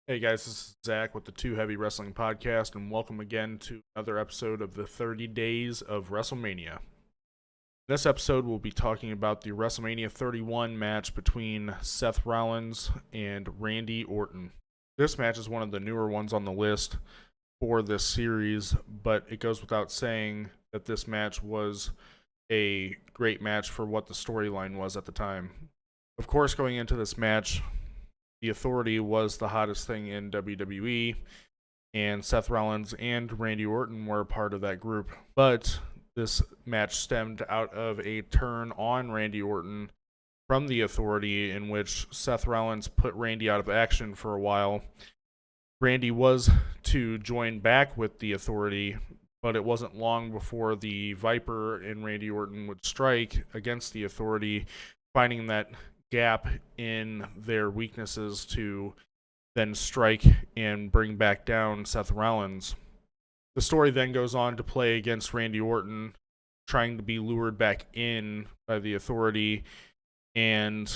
Hey guys, this is Zach with the Too Heavy Wrestling Podcast, and welcome again to another episode of the 30 Days of WrestleMania. In this episode, we'll be talking about the WrestleMania 31 match between Seth Rollins and Randy Orton. This match is one of the newer ones on the list for this series, but it goes without saying that this match was a great match for what the storyline was at the time. Of course, going into this match, the Authority was the hottest thing in WWE, and Seth Rollins and Randy Orton were a part of that group. But this match stemmed out of a turn on Randy Orton from the Authority, in which Seth Rollins put Randy out of action for a while. Randy was to join back with the Authority, but it wasn't long before the Viper and Randy Orton would strike against the Authority, finding that gap in their weaknesses to then strike and bring back down Seth Rollins. The story then goes on to play against Randy Orton, trying to be lured back in by the Authority, and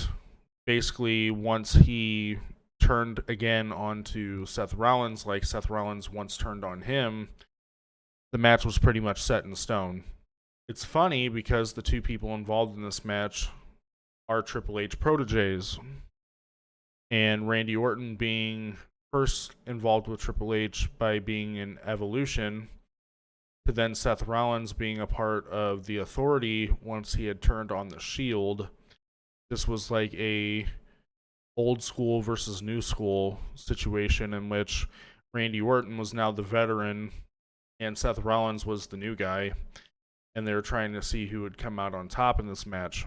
basically once he turned again onto Seth Rollins, like Seth Rollins once turned on him, the match was pretty much set in stone. It's funny because the two people involved in this match are Triple H proteges, and Randy Orton being first involved with Triple H by being in Evolution, to then Seth Rollins being a part of the Authority once he had turned on the Shield. This was like a old school versus new school situation in which Randy Orton was now the veteran and Seth Rollins was the new guy, and they were trying to see who would come out on top in this match.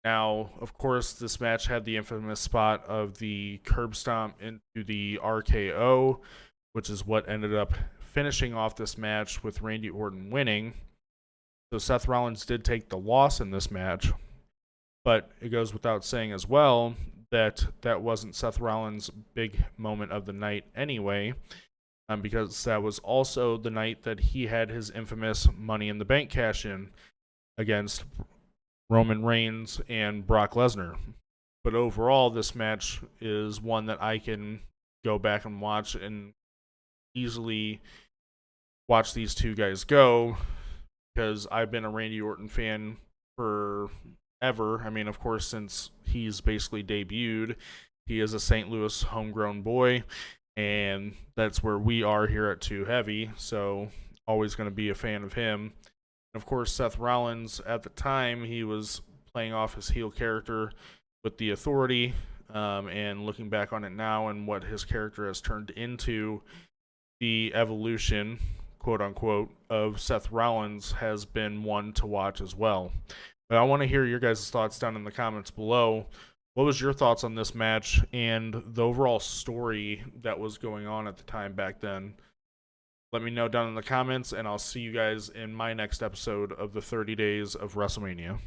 Now, of course, this match had the infamous spot of the curb stomp into the RKO, which is what ended up finishing off this match with Randy Orton winning. So Seth Rollins did take the loss in this match, but it goes without saying as well that that wasn't Seth Rollins' big moment of the night anyway, because that was also the night that he had his infamous Money in the Bank cash-in against Roman Reigns and Brock Lesnar. But overall, this match is one that I can go back and watch and easily watch these two guys go, because I've been a Randy Orton fan forever. I mean, of course, since he's basically debuted. He is a St. Louis homegrown boy, and that's where we are here at Too Heavy, so always going to be a fan of him. Of course, Seth Rollins, at the time, he was playing off his heel character with the Authority, and looking back on it now and what his character has turned into, the evolution, quote-unquote, of Seth Rollins has been one to watch as well. But I want to hear your guys' thoughts down in the comments below. What was your thoughts on this match and the overall story that was going on at the time back then? Let me know down in the comments, and I'll see you guys in my next episode of the 30 Days of WrestleMania.